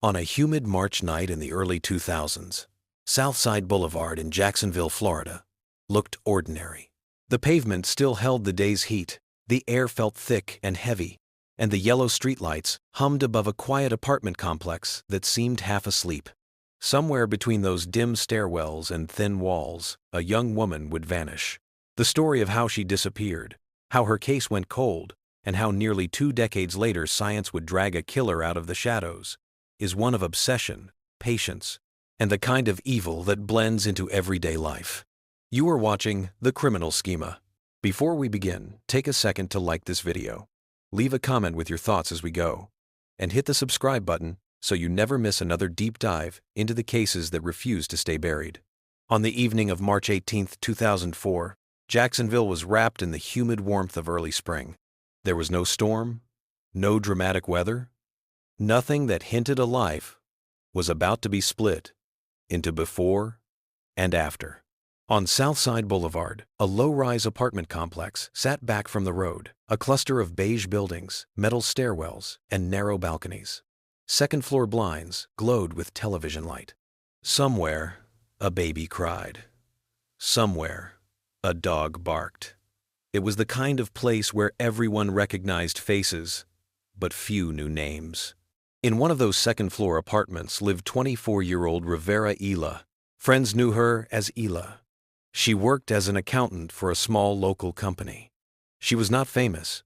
On a humid March night in the early 2000s, Southside Boulevard in Jacksonville, Florida, looked ordinary. The pavement still held the day's heat, the air felt thick and heavy, and the yellow streetlights hummed above a quiet apartment complex that seemed half asleep. Somewhere between those dim stairwells and thin walls, a young woman would vanish. The story of how she disappeared, how her case went cold, and how nearly 2 decades later science would drag a killer out of the shadows, is one of obsession, patience, and the kind of evil that blends into everyday life. You are watching The Criminal Schema. Before we begin, take a second to like this video, leave a comment with your thoughts as we go, and hit the subscribe button so you never miss another deep dive into the cases that refuse to stay buried. On the evening of March 18, 2004, Jacksonville was wrapped in the humid warmth of early spring. There was no storm, no dramatic weather. Nothing that hinted a life was about to be split into before and after. On Southside Boulevard, a low-rise apartment complex sat back from the road, a cluster of beige buildings, metal stairwells, and narrow balconies. Second-floor blinds glowed with television light. Somewhere, a baby cried. Somewhere, a dog barked. It was the kind of place where everyone recognized faces, but few knew names. In one of those second-floor apartments lived 24-year-old Rivera Ila. Friends knew her as Ila. She worked as an accountant for a small local company. She was not famous.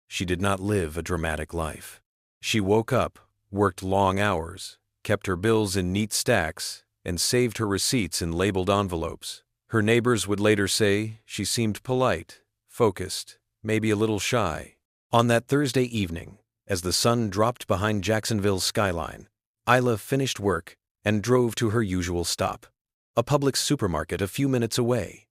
She did not live a dramatic life. She woke up, worked long hours, kept her bills in neat stacks, and saved her receipts in labeled envelopes. Her neighbors would later say she seemed polite, focused, maybe a little shy. On that Thursday evening, as the sun dropped behind Jacksonville's skyline, Ila finished work and drove to her usual stop, a Publix supermarket a few minutes away.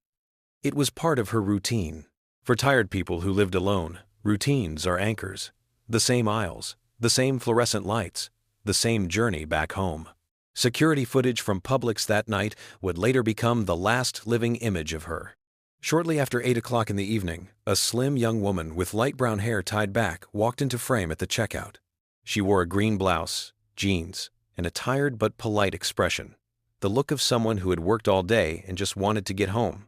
It was part of her routine. For tired people who lived alone, routines are anchors. The same aisles, the same fluorescent lights, the same journey back home. Security footage from Publix that night would later become the last living image of her. Shortly after 8 o'clock in the evening, a slim young woman with light brown hair tied back walked into frame at the checkout. She wore a green blouse, jeans, and a tired but polite expression, the look of someone who had worked all day and just wanted to get home.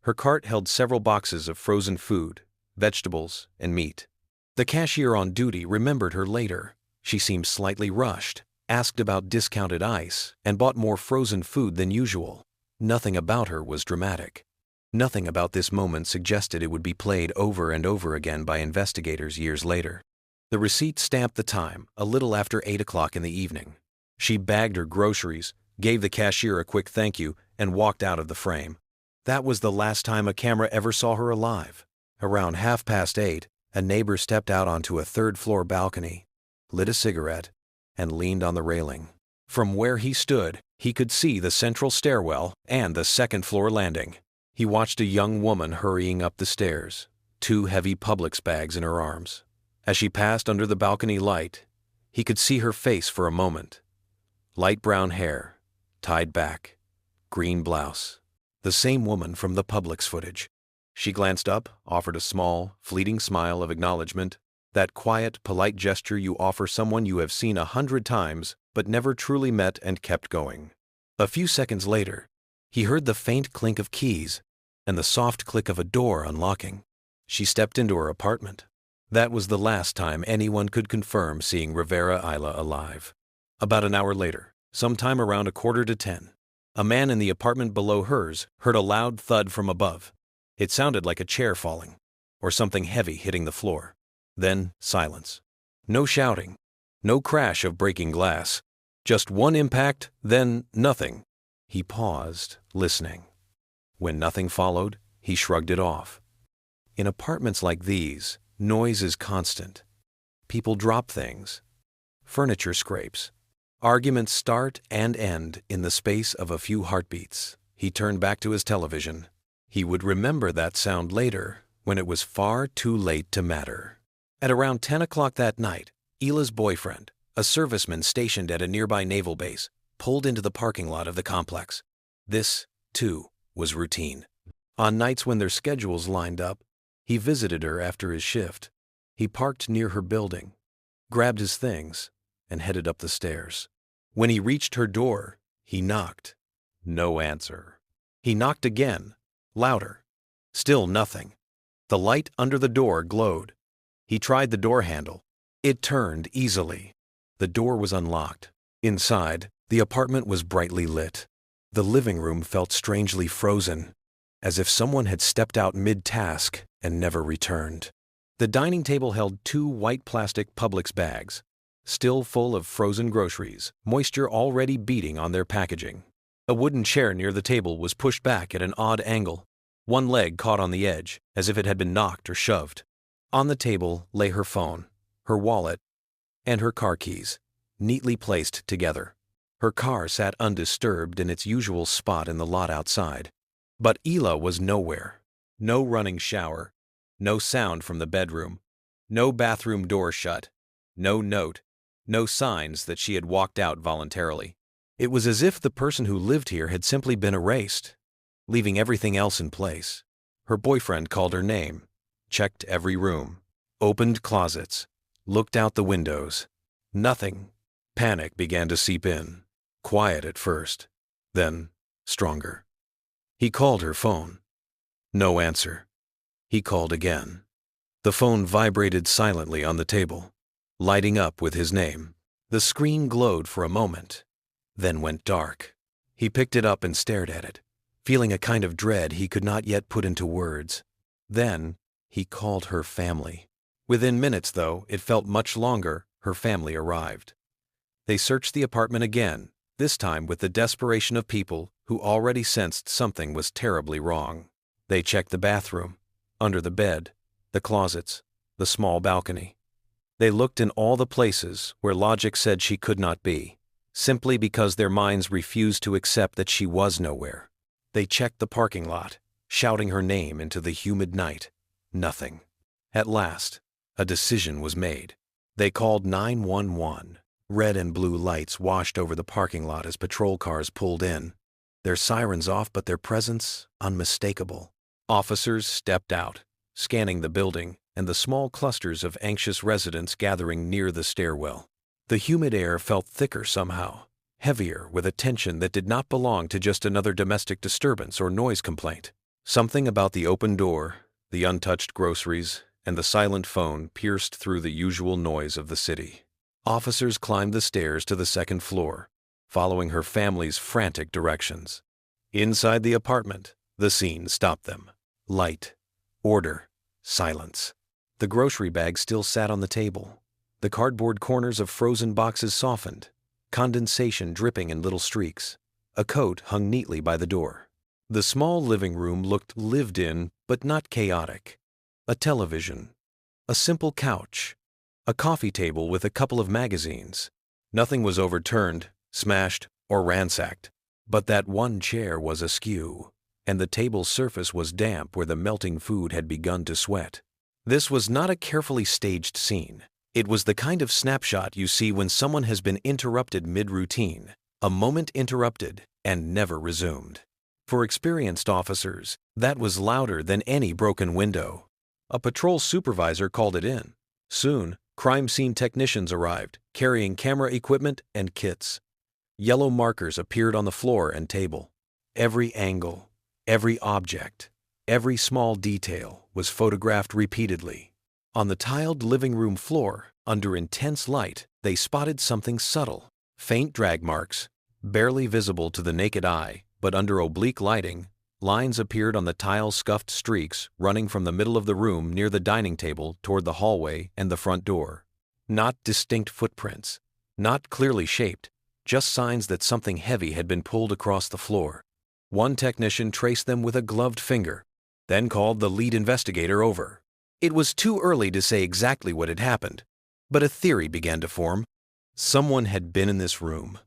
Her cart held several boxes of frozen food, vegetables, and meat. The cashier on duty remembered her later. She seemed slightly rushed, asked about discounted ice, and bought more frozen food than usual. Nothing about her was dramatic. Nothing about this moment suggested it would be played over and over again by investigators years later. The receipt stamped the time, a little after 8 o'clock in the evening. She bagged her groceries, gave the cashier a quick thank you, and walked out of the frame. That was the last time a camera ever saw her alive. Around 8:30, a neighbor stepped out onto a third-floor balcony, lit a cigarette, and leaned on the railing. From where he stood, he could see the central stairwell and the second-floor landing. He watched a young woman hurrying up the stairs, 2 heavy Publix bags in her arms. As she passed under the balcony light, he could see her face for a moment. Light brown hair, tied back, green blouse. The same woman from the Publix footage. She glanced up, offered a small, fleeting smile of acknowledgement, that quiet, polite gesture you offer someone you have seen 100 times but never truly met, and kept going. A few seconds later, he heard the faint clink of keys and the soft click of a door unlocking. She stepped into her apartment. That was the last time anyone could confirm seeing Rivera Ila alive. About an hour later, sometime around 9:45, a man in the apartment below hers heard a loud thud from above. It sounded like a chair falling, or something heavy hitting the floor. Then silence. No shouting, no crash of breaking glass. Just one impact, then nothing. He paused, listening. When nothing followed, he shrugged it off. In apartments like these, noise is constant. People drop things. Furniture scrapes. Arguments start and end in the space of a few heartbeats. He turned back to his television. He would remember that sound later, when it was far too late to matter. At around 10 o'clock that night, Ila's boyfriend, a serviceman stationed at a nearby naval base, pulled into the parking lot of the complex. This, too, was routine. On nights when their schedules lined up, he visited her after his shift. He parked near her building, grabbed his things, and headed up the stairs. When he reached her door, he knocked. No answer. He knocked again, louder. Still nothing. The light under the door glowed. He tried the door handle. It turned easily. The door was unlocked. Inside, the apartment was brightly lit. The living room felt strangely frozen, as if someone had stepped out mid-task and never returned. The dining table held 2 white plastic Publix bags, still full of frozen groceries, moisture already beading on their packaging. A wooden chair near the table was pushed back at an odd angle. One leg caught on the edge, as if it had been knocked or shoved. On the table lay her phone, her wallet, and her car keys, neatly placed together. Her car sat undisturbed in its usual spot in the lot outside. But Ila was nowhere. No running shower, no sound from the bedroom, no bathroom door shut, no note, no signs that she had walked out voluntarily. It was as if the person who lived here had simply been erased, leaving everything else in place. Her boyfriend called her name, checked every room, opened closets, looked out the windows. Nothing. Panic began to seep in, quiet at first, then stronger. He called her phone. No answer. He called again. The phone vibrated silently on the table, lighting up with his name. The screen glowed for a moment, then went dark. He picked it up and stared at it, feeling a kind of dread he could not yet put into words. Then he called her family. Within minutes, though it felt much longer, her family arrived. They searched the apartment again, this time with the desperation of people who already sensed something was terribly wrong. They checked the bathroom, under the bed, the closets, the small balcony. They looked in all the places where logic said she could not be, simply because their minds refused to accept that she was nowhere. They checked the parking lot, shouting her name into the humid night. Nothing. At last, a decision was made. They called 911. Red and blue lights washed over the parking lot as patrol cars pulled in, their sirens off but their presence unmistakable. Officers stepped out, scanning the building and the small clusters of anxious residents gathering near the stairwell. The humid air felt thicker somehow, heavier with a tension that did not belong to just another domestic disturbance or noise complaint. Something about the open door, the untouched groceries, and the silent phone pierced through the usual noise of the city. Officers climbed the stairs to the second floor, following her family's frantic directions. Inside the apartment, the scene stopped them. Light, order, silence. The grocery bag still sat on the table. The cardboard corners of frozen boxes softened, condensation dripping in little streaks. A coat hung neatly by the door. The small living room looked lived in, but not chaotic. A television, a simple couch, a coffee table with a couple of magazines. Nothing was overturned, smashed, or ransacked. But that one chair was askew, and the table's surface was damp where the melting food had begun to sweat. This was not a carefully staged scene. It was the kind of snapshot you see when someone has been interrupted mid-routine, a moment interrupted and never resumed. For experienced officers, that was louder than any broken window. A patrol supervisor called it in. Soon, crime scene technicians arrived, carrying camera equipment and kits. Yellow markers appeared on the floor and table. Every angle, every object, every small detail was photographed repeatedly. On the tiled living room floor, under intense light, they spotted something subtle. Faint drag marks, barely visible to the naked eye, but under oblique lighting, lines appeared on the tile's scuffed streaks running from the middle of the room near the dining table toward the hallway and the front door. Not distinct footprints, not clearly shaped, just signs that something heavy had been pulled across the floor. One technician traced them with a gloved finger, then called the lead investigator over. It was too early to say exactly what had happened, but a theory began to form. Someone had been in this room.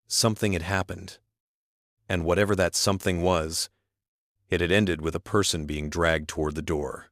Something had happened. And whatever that something was, it had ended with a person being dragged toward the door.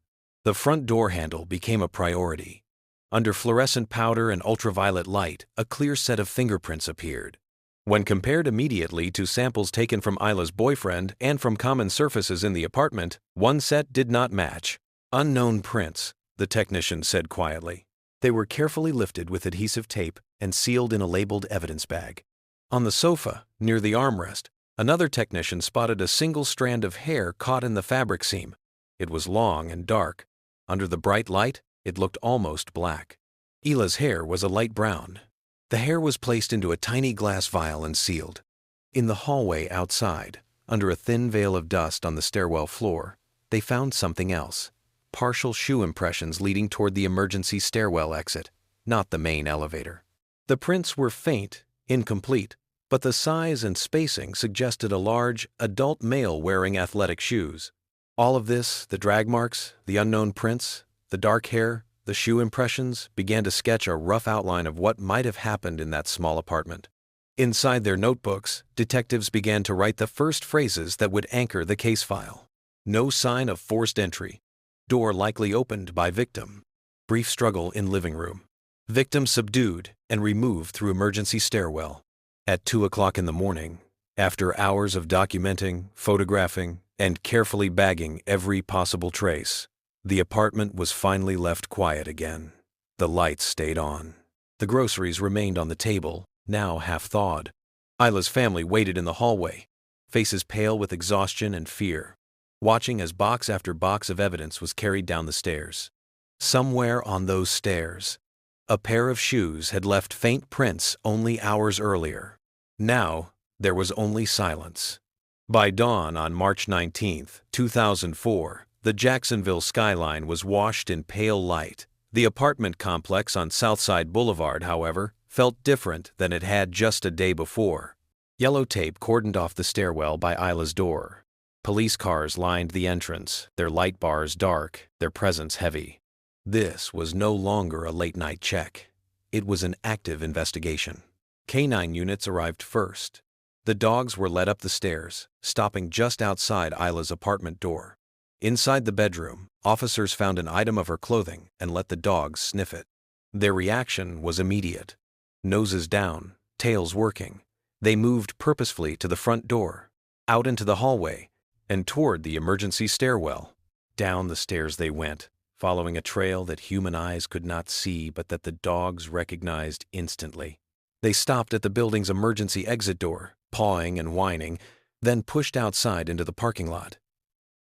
The front door handle became a priority. Under fluorescent powder and ultraviolet light, a clear set of fingerprints appeared. When compared immediately to samples taken from Ila's boyfriend and from common surfaces in the apartment, one set did not match. Unknown prints, the technician said quietly. They were carefully lifted with adhesive tape and sealed in a labeled evidence bag. On the sofa, near the armrest, another technician spotted a single strand of hair caught in the fabric seam. It was long and dark. Under the bright light, it looked almost black. Ila's hair was a light brown. The hair was placed into a tiny glass vial and sealed. In the hallway outside, under a thin veil of dust on the stairwell floor, they found something else. Partial shoe impressions leading toward the emergency stairwell exit, not the main elevator. The prints were faint, incomplete, but the size and spacing suggested a large, adult male wearing athletic shoes. All of this, the drag marks, the unknown prints, the dark hair, the shoe impressions, began to sketch a rough outline of what might have happened in that small apartment. Inside their notebooks, detectives began to write the first phrases that would anchor the case file. No sign of forced entry. Door likely opened by victim. Brief struggle in living room. Victim subdued and removed through emergency stairwell. At 2 o'clock in the morning, after hours of documenting, photographing, and carefully bagging every possible trace, the apartment was finally left quiet again. The lights stayed on. The groceries remained on the table, now half-thawed. Ila's family waited in the hallway, faces pale with exhaustion and fear, watching as box after box of evidence was carried down the stairs. Somewhere on those stairs, a pair of shoes had left faint prints only hours earlier. Now, there was only silence. By dawn on March 19, 2004, the Jacksonville skyline was washed in pale light. The apartment complex on Southside Boulevard, however, felt different than it had just a day before. Yellow tape cordoned off the stairwell by Ila's door. Police cars lined the entrance, their light bars dark, their presence heavy. This was no longer a late-night check. It was an active investigation. Canine units arrived first. The dogs were led up the stairs, stopping just outside Ila's apartment door. Inside the bedroom, officers found an item of her clothing and let the dogs sniff it. Their reaction was immediate. Noses down, tails working, they moved purposefully to the front door, out into the hallway, and toward the emergency stairwell. Down the stairs they went, following a trail that human eyes could not see but that the dogs recognized instantly. They stopped at the building's emergency exit door, pawing and whining, then pushed outside into the parking lot.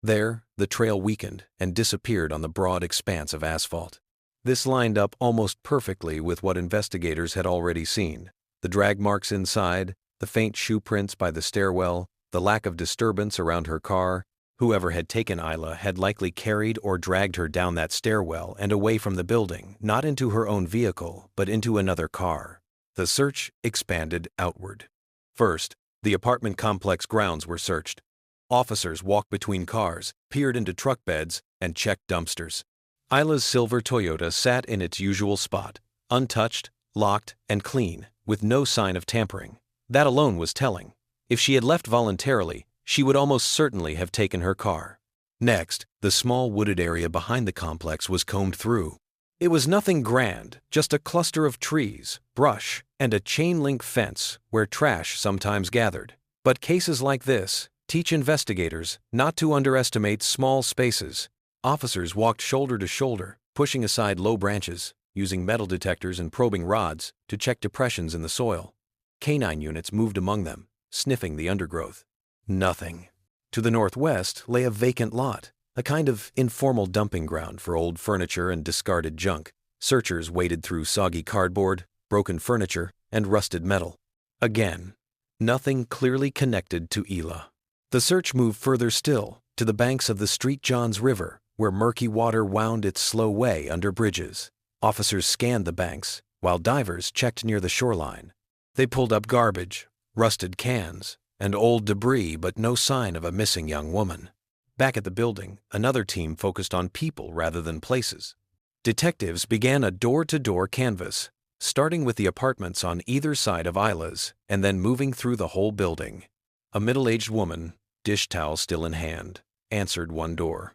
There, the trail weakened and disappeared on the broad expanse of asphalt. This lined up almost perfectly with what investigators had already seen. The drag marks inside, the faint shoe prints by the stairwell, the lack of disturbance around her car. Whoever had taken Ila had likely carried or dragged her down that stairwell and away from the building, not into her own vehicle, but into another car. The search expanded outward. First, the apartment complex grounds were searched. Officers walked between cars, peered into truck beds, and checked dumpsters. Ila's silver Toyota sat in its usual spot, untouched, locked, and clean, with no sign of tampering. That alone was telling. If she had left voluntarily, she would almost certainly have taken her car. Next, the small wooded area behind the complex was combed through. It was nothing grand, just a cluster of trees, brush, and a chain-link fence where trash sometimes gathered. But cases like this teach investigators not to underestimate small spaces. Officers walked shoulder to shoulder, pushing aside low branches, using metal detectors and probing rods to check depressions in the soil. Canine units moved among them, sniffing the undergrowth. Nothing. To the northwest lay a vacant lot, a kind of informal dumping ground for old furniture and discarded junk. Searchers waded through soggy cardboard, broken furniture, and rusted metal. Again, nothing clearly connected to Ila. The search moved further still, to the banks of the St. John's River, where murky water wound its slow way under bridges. Officers scanned the banks, while divers checked near the shoreline. They pulled up garbage, rusted cans, and old debris, but no sign of a missing young woman. Back at the building, another team focused on people rather than places. Detectives began a door-to-door canvass, starting with the apartments on either side of Ila's, and then moving through the whole building. A middle-aged woman, dish towel still in hand, answered one door.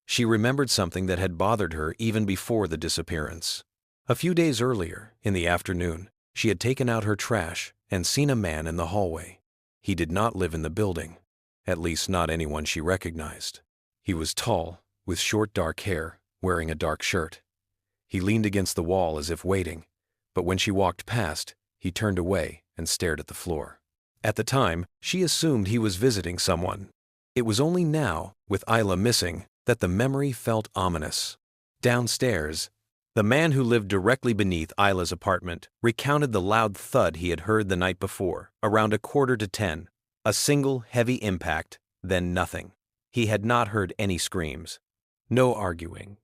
She remembered something that had bothered her even before the disappearance. A few days earlier, in the afternoon, she had taken out her trash and seen a man in the hallway. He did not live in the building, at least not anyone she recognized. He was tall, with short dark hair, wearing a dark shirt. He leaned against the wall as if waiting, but when she walked past, he turned away and stared at the floor. At the time, she assumed he was visiting someone. It was only now, with Ila missing, that the memory felt ominous. Downstairs, the man who lived directly beneath Ila's apartment recounted the loud thud he had heard the night before, around 9:45. A single heavy impact, then nothing. He had not heard any screams. No arguing.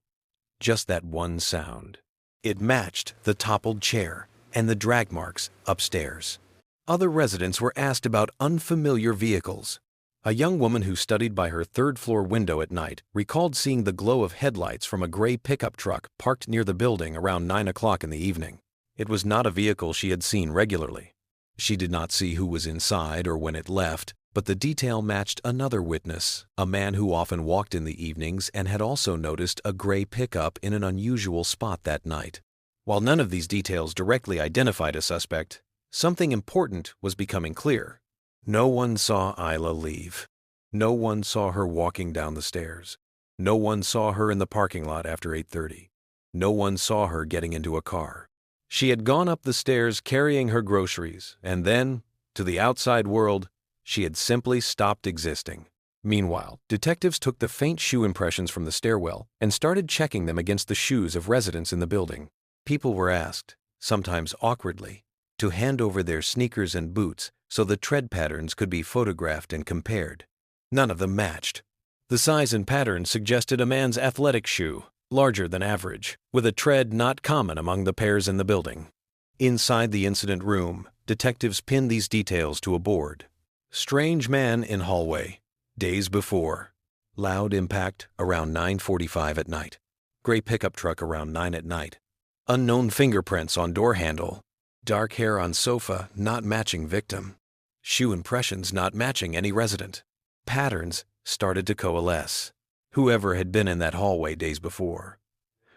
Just that one sound. It matched the toppled chair and the drag marks upstairs. Other residents were asked about unfamiliar vehicles. A young woman who studied by her third-floor window at night recalled seeing the glow of headlights from a gray pickup truck parked near the building around 9 o'clock in the evening. It was not a vehicle she had seen regularly. She did not see who was inside or when it left, but the detail matched another witness, a man who often walked in the evenings and had also noticed a gray pickup in an unusual spot that night. While none of these details directly identified a suspect, something important was becoming clear. No one saw Ila leave. No one saw her walking down the stairs. No one saw her in the parking lot after 8:30. No one saw her getting into a car. She had gone up the stairs carrying her groceries, and then, to the outside world, she had simply stopped existing. Meanwhile, detectives took the faint shoe impressions from the stairwell and started checking them against the shoes of residents in the building. People were asked, sometimes awkwardly, to hand over their sneakers and boots so the tread patterns could be photographed and compared. None of them matched. The size and pattern suggested a man's athletic shoe, larger than average, with a tread not common among the pairs in the building. Inside the incident room, detectives pinned these details to a board. Strange man in hallway, days before. Loud impact around 9:45 at night. Gray pickup truck around 9 at night. Unknown fingerprints on door handle. Dark hair on sofa not matching victim. Shoe impressions not matching any resident. Patterns started to coalesce. Whoever had been in that hallway days before.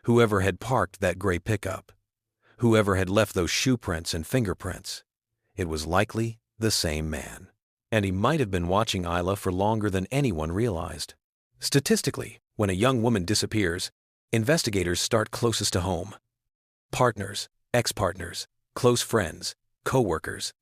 Whoever had parked that gray pickup. Whoever had left those shoe prints and fingerprints. It was likely the same man. And he might have been watching Ila for longer than anyone realized. Statistically, when a young woman disappears, investigators start closest to home. Partners, ex-partners, close friends, co-workers.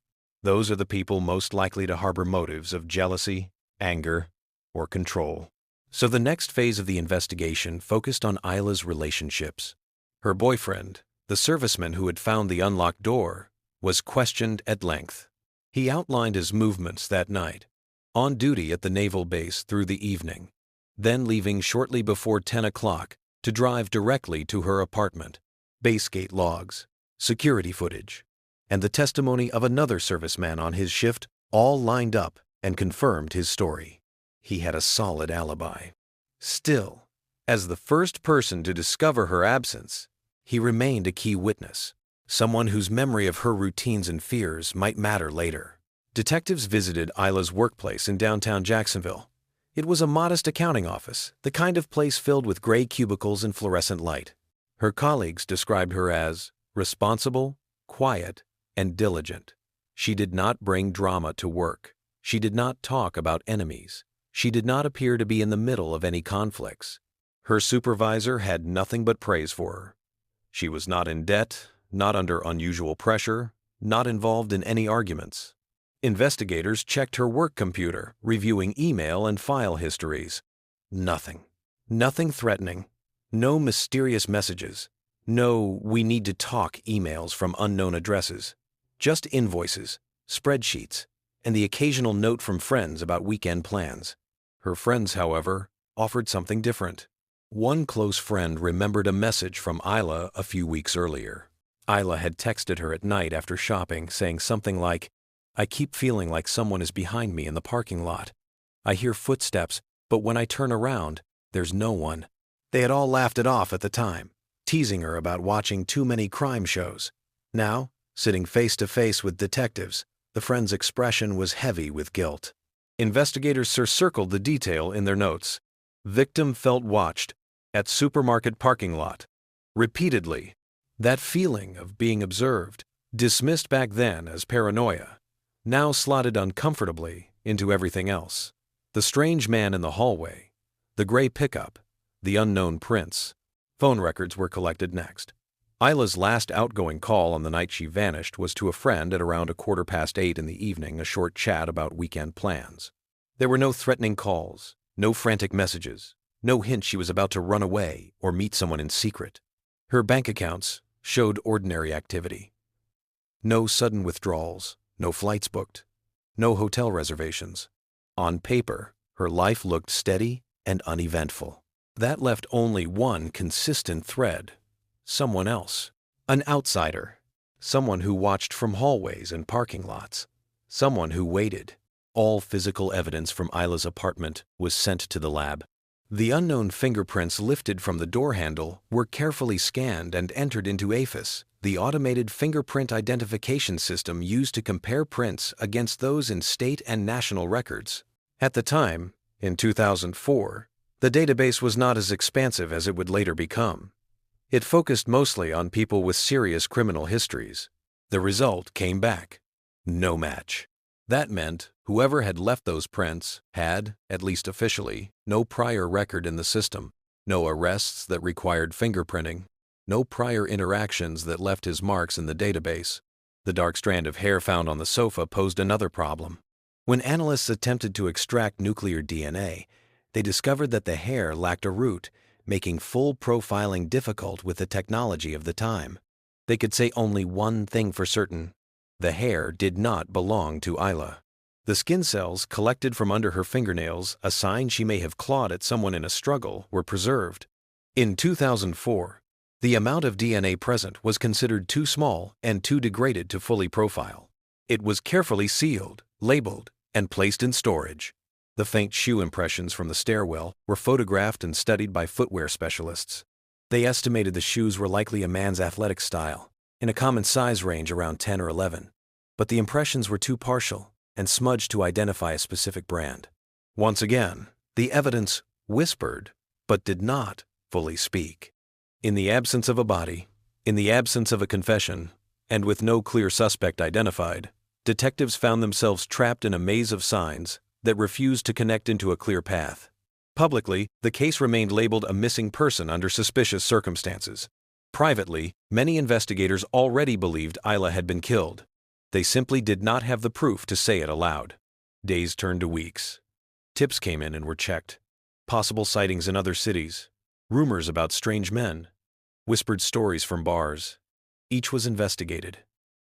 Those are the people most likely to harbor motives of jealousy, anger, or control. So the next phase of the investigation focused on Ila's relationships. Her boyfriend, the serviceman who had found the unlocked door, was questioned at length. He outlined his movements that night, on duty at the naval base through the evening, then leaving shortly before 10 o'clock to drive directly to her apartment. Base gate logs, security footage, and the testimony of another serviceman on his shift all lined up and confirmed his story. He had a solid alibi. Still, as the first person to discover her absence, he remained a key witness, someone whose memory of her routines and fears might matter later. Detectives visited Ila's workplace in downtown Jacksonville. It was a modest accounting office, the kind of place filled with gray cubicles and fluorescent light. Her colleagues described her as responsible, quiet, and diligent. She did not bring drama to work. She did not talk about enemies. She did not appear to be in the middle of any conflicts. Her supervisor had nothing but praise for her. She was not in debt, not under unusual pressure, not involved in any arguments. Investigators checked her work computer, reviewing email and file histories. Nothing. Nothing threatening. No mysterious messages. No "we need to talk" emails from unknown addresses. Just invoices, spreadsheets, and the occasional note from friends about weekend plans. Her friends, however, offered something different. One close friend remembered a message from Ila a few weeks earlier. Ila had texted her at night after shopping, saying something like, "I keep feeling like someone is behind me in the parking lot. I hear footsteps, but when I turn around, there's no one." They had all laughed it off at the time, teasing her about watching too many crime shows. Now, sitting face to face with detectives, the friend's expression was heavy with guilt. Investigators circled the detail in their notes. Victim felt watched at supermarket parking lot. Repeatedly. That feeling of being observed, dismissed back then as paranoia, now slotted uncomfortably into everything else. The strange man in the hallway, the gray pickup, the unknown prints. Phone records were collected next. Ila's last outgoing call on the night she vanished was to a friend at around 8:15 in the evening, a short chat about weekend plans. There were no threatening calls, no frantic messages, no hint she was about to run away or meet someone in secret. Her bank accounts showed ordinary activity. No sudden withdrawals, no flights booked, no hotel reservations. On paper, her life looked steady and uneventful. That left only one consistent thread: someone else. An outsider. Someone who watched from hallways and parking lots. Someone who waited. All physical evidence from Ila's apartment was sent to the lab. The unknown fingerprints lifted from the door handle were carefully scanned and entered into AFIS, the automated fingerprint identification system used to compare prints against those in state and national records. At the time, in 2004, the database was not as expansive as it would later become. It focused mostly on people with serious criminal histories. The result came back: no match. That meant whoever had left those prints had, at least officially, no prior record in the system, no arrests that required fingerprinting, no prior interactions that left his marks in the database. The dark strand of hair found on the sofa posed another problem. When analysts attempted to extract nuclear DNA, they discovered that the hair lacked a root, making full profiling difficult with the technology of the time. They could say only one thing for certain: the hair did not belong to Ila. The skin cells collected from under her fingernails, a sign she may have clawed at someone in a struggle, were preserved. In 2004, the amount of DNA present was considered too small and too degraded to fully profile. It was carefully sealed, labeled, and placed in storage. The faint shoe impressions from the stairwell were photographed and studied by footwear specialists. They estimated the shoes were likely a man's athletic style, in a common size range around 10 or 11. But the impressions were too partial and smudged to identify a specific brand. Once again, the evidence whispered, but did not fully speak. In the absence of a body, in the absence of a confession, and with no clear suspect identified, detectives found themselves trapped in a maze of signs that refused to connect into a clear path. Publicly, the case remained labeled a missing person under suspicious circumstances. Privately, many investigators already believed Ila had been killed. They simply did not have the proof to say it aloud. Days turned to weeks. Tips came in and were checked. Possible sightings in other cities. Rumors about strange men. Whispered stories from bars. Each was investigated.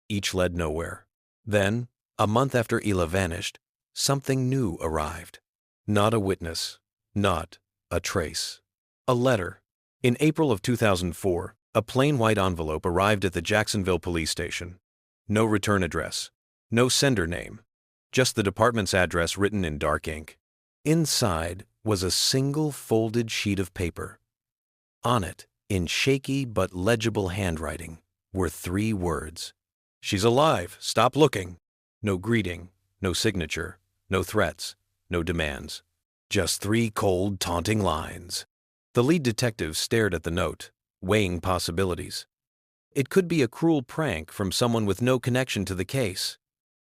Each led nowhere. Then, a month after Ila vanished, something new arrived. Not a witness. Not a trace. A letter. In April of 2004, a plain white envelope arrived at the Jacksonville police station. No return address. No sender name. Just the department's address written in dark ink. Inside was a single folded sheet of paper. On it, in shaky but legible handwriting, were 3 words: "She's alive, stop looking." No greeting, no signature, no threats, no demands. Just 3 cold, taunting lines. The lead detective stared at the note, weighing possibilities. It could be a cruel prank from someone with no connection to the case.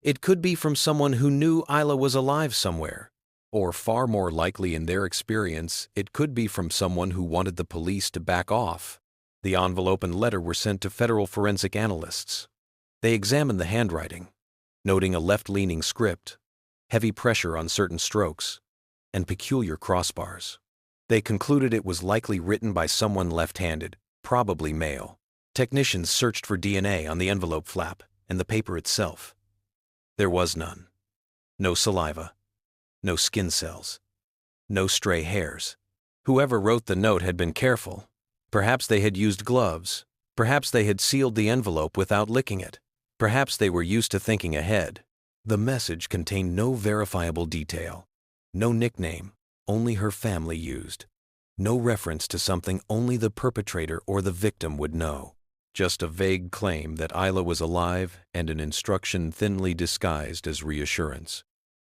It could be from someone who knew Ila was alive somewhere. Or far more likely in their experience, it could be from someone who wanted the police to back off. The envelope and letter were sent to federal forensic analysts. They examined the handwriting, noting a left-leaning script, heavy pressure on certain strokes, and peculiar crossbars. They concluded it was likely written by someone left-handed, probably male. Technicians searched for DNA on the envelope flap and the paper itself. There was none. No saliva. No skin cells. No stray hairs. Whoever wrote the note had been careful. Perhaps they had used gloves. Perhaps they had sealed the envelope without licking it. Perhaps they were used to thinking ahead. The message contained no verifiable detail. No nickname, only her family used. No reference to something only the perpetrator or the victim would know. Just a vague claim that Ila was alive and an instruction thinly disguised as reassurance.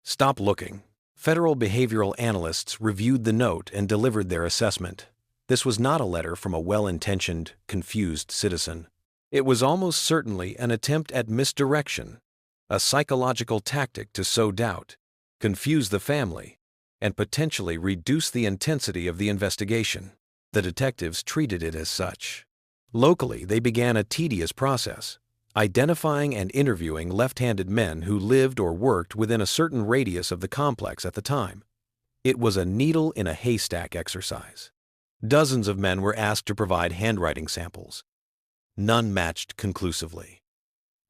Stop looking. Federal behavioral analysts reviewed the note and delivered their assessment. This was not a letter from a well-intentioned, confused citizen. It was almost certainly an attempt at misdirection, a psychological tactic to sow doubt, confuse the family, and potentially reduce the intensity of the investigation. The detectives treated it as such. Locally, they began a tedious process, identifying and interviewing left-handed men who lived or worked within a certain radius of the complex at the time. It was a needle in a haystack exercise. Dozens of men were asked to provide handwriting samples. None matched conclusively.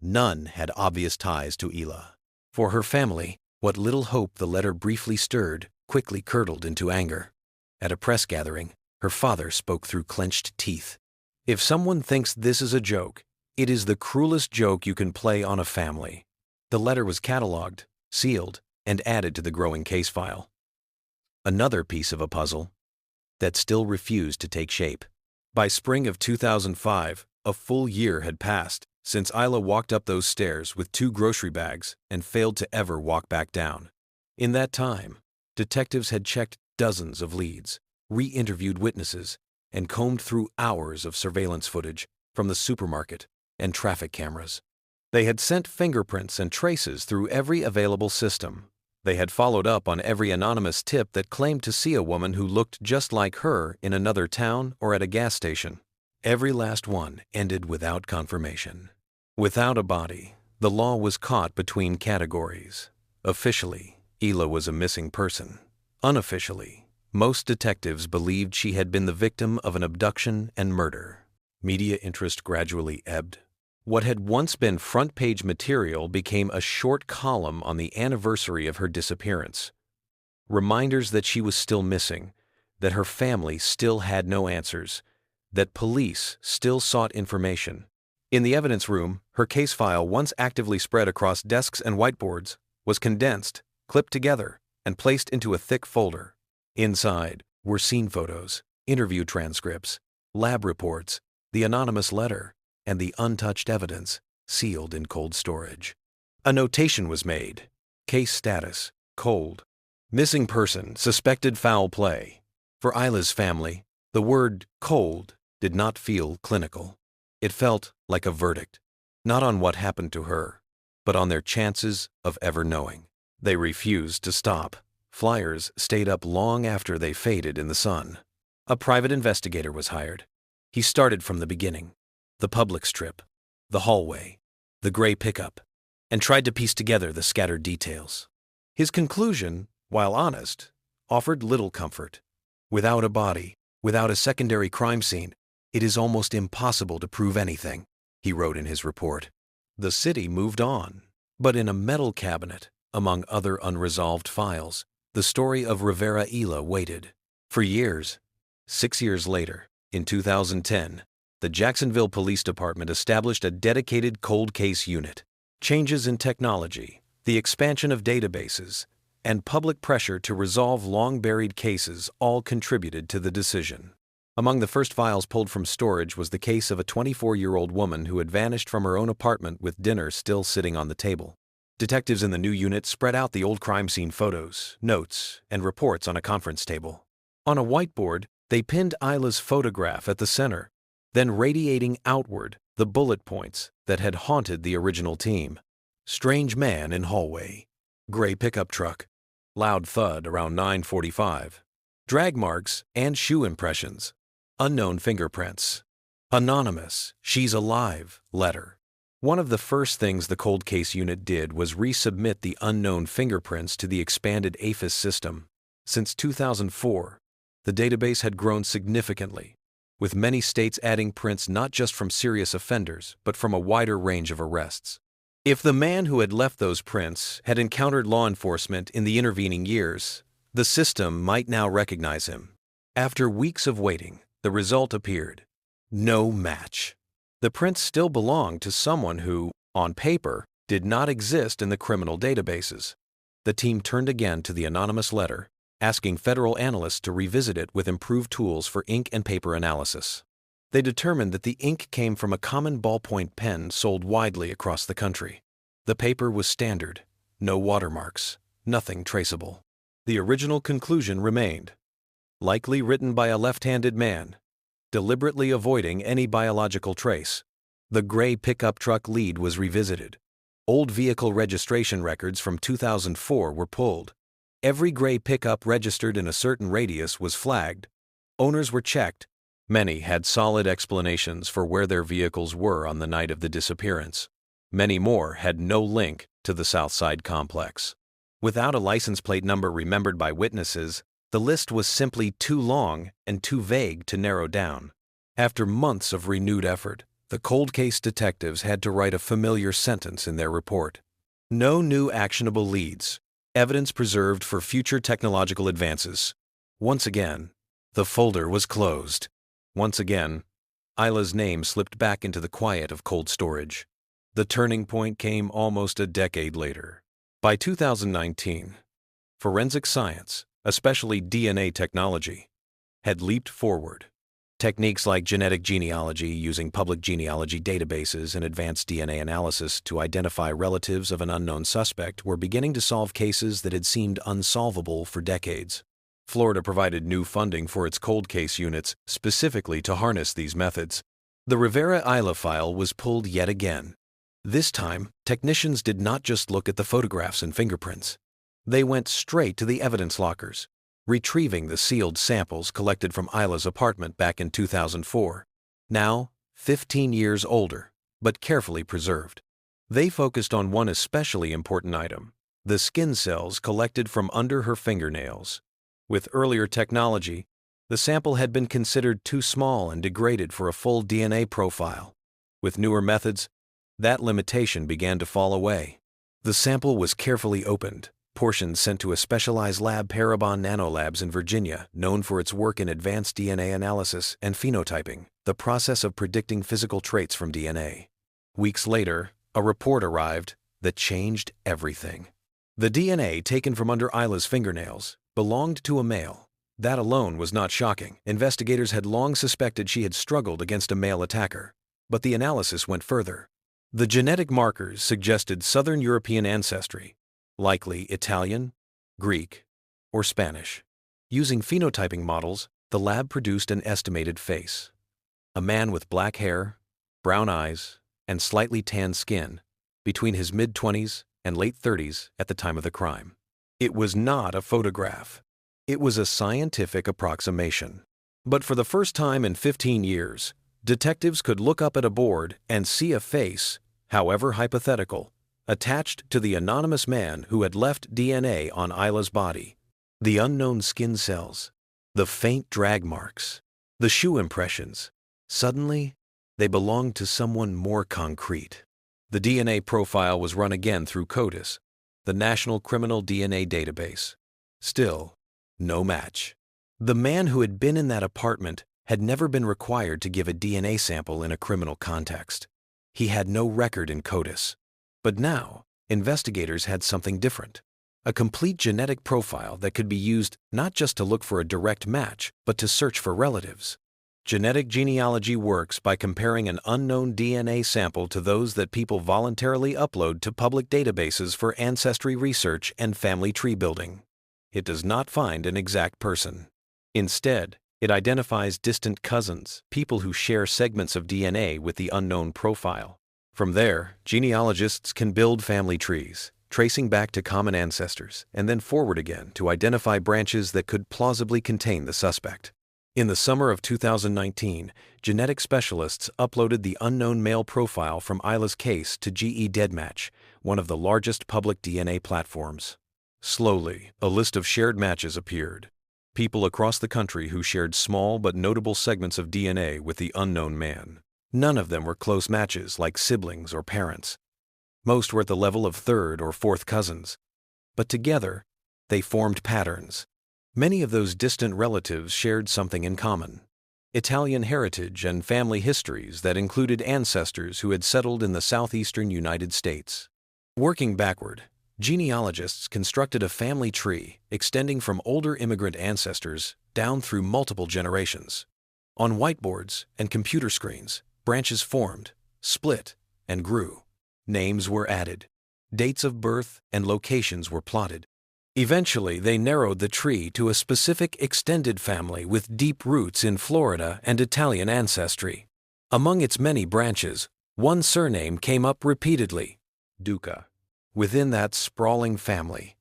None had obvious ties to Ila. For her family, what little hope the letter briefly stirred quickly curdled into anger. At a press gathering, her father spoke through clenched teeth. "If someone thinks this is a joke, it is the cruelest joke you can play on a family." The letter was catalogued, sealed, and added to the growing case file. Another piece of a puzzle that still refused to take shape. By spring of 2005, a full year had passed since Ila walked up those stairs with 2 grocery bags and failed to ever walk back down. In that time, detectives had checked dozens of leads, re-interviewed witnesses, and combed through hours of surveillance footage from the supermarket and traffic cameras. They had sent fingerprints and traces through every available system. They had followed up on every anonymous tip that claimed to see a woman who looked just like her in another town or at a gas station. Every last one ended without confirmation. Without a body, the law was caught between categories. Officially, Ila was a missing person. Unofficially, most detectives believed she had been the victim of an abduction and murder. Media interest gradually ebbed. What had once been front-page material became a short column on the anniversary of her disappearance. Reminders that she was still missing, that her family still had no answers, that police still sought information. In the evidence room, her case file, once actively spread across desks and whiteboards, was condensed, clipped together, and placed into a thick folder. Inside were scene photos, interview transcripts, lab reports, the anonymous letter, and the untouched evidence, sealed in cold storage. A notation was made. Case status, cold. Missing person, suspected foul play. For Ila's family, the word cold did not feel clinical. It felt like a verdict, not on what happened to her, but on their chances of ever knowing. They refused to stop. Flyers stayed up long after they faded in the sun. A private investigator was hired. He started from the beginning. The public strip, the hallway, the gray pickup, and tried to piece together the scattered details. His conclusion, while honest, offered little comfort. Without a body, without a secondary crime scene, it is almost impossible to prove anything, he wrote in his report. The city moved on, but in a metal cabinet, among other unresolved files, the story of Rivera Ila waited. For years, 6 years later, in 2010, the Jacksonville Police Department established a dedicated cold case unit. Changes in technology, the expansion of databases, and public pressure to resolve long-buried cases all contributed to the decision. Among the first files pulled from storage was the case of a 24-year-old woman who had vanished from her own apartment with dinner still sitting on the table. Detectives in the new unit spread out the old crime scene photos, notes, and reports on a conference table. On a whiteboard, they pinned Ila's photograph at the center, then radiating outward the bullet points that had haunted the original team. Strange man in hallway. Gray pickup truck. Loud thud around 9:45. Drag marks and shoe impressions. Unknown fingerprints. Anonymous, she's alive letter. One of the first things the cold case unit did was resubmit the unknown fingerprints to the expanded APHIS system. Since 2004, the database had grown significantly, with many states adding prints not just from serious offenders, but from a wider range of arrests. If the man who had left those prints had encountered law enforcement in the intervening years, the system might now recognize him. After weeks of waiting, the result appeared. No match. The prints still belonged to someone who, on paper, did not exist in the criminal databases. The team turned again to the anonymous letter, asking federal analysts to revisit it with improved tools for ink and paper analysis. They determined that the ink came from a common ballpoint pen sold widely across the country. The paper was standard, no watermarks, nothing traceable. The original conclusion remained. Likely written by a left-handed man, deliberately avoiding any biological trace. The gray pickup truck lead was revisited. Old vehicle registration records from 2004 were pulled. Every gray pickup registered in a certain radius was flagged. Owners were checked, Many had solid explanations for where their vehicles were on the night of the disappearance. Many more had no link to the Southside complex. Without a license plate number remembered by witnesses, the list was simply too long and too vague to narrow down. After months of renewed effort, the cold case detectives had to write a familiar sentence in their report. No new actionable leads, evidence preserved for future technological advances. Once again, the folder was closed. Once again, Ila's name slipped back into the quiet of cold storage. The turning point came almost a decade later. By 2019, forensic science, especially DNA technology, had leaped forward. Techniques like genetic genealogy, using public genealogy databases and advanced DNA analysis to identify relatives of an unknown suspect, were beginning to solve cases that had seemed unsolvable for decades. Florida provided new funding for its cold case units specifically to harness these methods. The Rivera Ila file was pulled yet again. This time, technicians did not just look at the photographs and fingerprints. They went straight to the evidence lockers, retrieving the sealed samples collected from Ila's apartment back in 2004. Now, 15 years older, but carefully preserved. They focused on one especially important item: the skin cells collected from under her fingernails. With earlier technology, the sample had been considered too small and degraded for a full DNA profile. With newer methods, that limitation began to fall away. The sample was carefully opened, portions sent to a specialized lab, Parabon Nanolabs in Virginia, known for its work in advanced DNA analysis and phenotyping, the process of predicting physical traits from DNA. Weeks later, a report arrived that changed everything. The DNA taken from under Ila's fingernails belonged to a male. That alone was not shocking. Investigators had long suspected she had struggled against a male attacker. But the analysis went further. The genetic markers suggested Southern European ancestry, likely Italian, Greek, or Spanish. Using phenotyping models, the lab produced an estimated face: a man with black hair, brown eyes, and slightly tanned skin, between his mid-20s and late 30s at the time of the crime. It was not a photograph. It was a scientific approximation. But for the first time in 15 years, detectives could look up at a board and see a face, however hypothetical, attached to the anonymous man who had left DNA on Ila's body. The unknown skin cells, the faint drag marks, the shoe impressions. Suddenly, they belonged to someone more concrete. The DNA profile was run again through CODIS, the National Criminal DNA Database. Still, no match. The man who had been in that apartment had never been required to give a DNA sample in a criminal context. He had no record in CODIS. But now, investigators had something different: a complete genetic profile that could be used not just to look for a direct match, but to search for relatives. Genetic genealogy works by comparing an unknown DNA sample to those that people voluntarily upload to public databases for ancestry research and family tree building. It does not find an exact person. Instead, it identifies distant cousins, people who share segments of DNA with the unknown profile. From there, genealogists can build family trees, tracing back to common ancestors, and then forward again to identify branches that could plausibly contain the suspect. In the summer of 2019, genetic specialists uploaded the unknown male profile from Ila's case to GE Deadmatch, one of the largest public DNA platforms. Slowly, a list of shared matches appeared. People across the country who shared small but notable segments of DNA with the unknown man. None of them were close matches like siblings or parents. Most were at the level of third or fourth cousins. But together, they formed patterns. Many of those distant relatives shared something in common: Italian heritage and family histories that included ancestors who had settled in the southeastern United States. Working backward, genealogists constructed a family tree extending from older immigrant ancestors down through multiple generations. On whiteboards and computer screens, branches formed, split, and grew. Names were added. Dates of birth and locations were plotted. Eventually, they narrowed the tree to a specific extended family with deep roots in Florida and Italian ancestry. Among its many branches, one surname came up repeatedly: Duca. Within that sprawling family,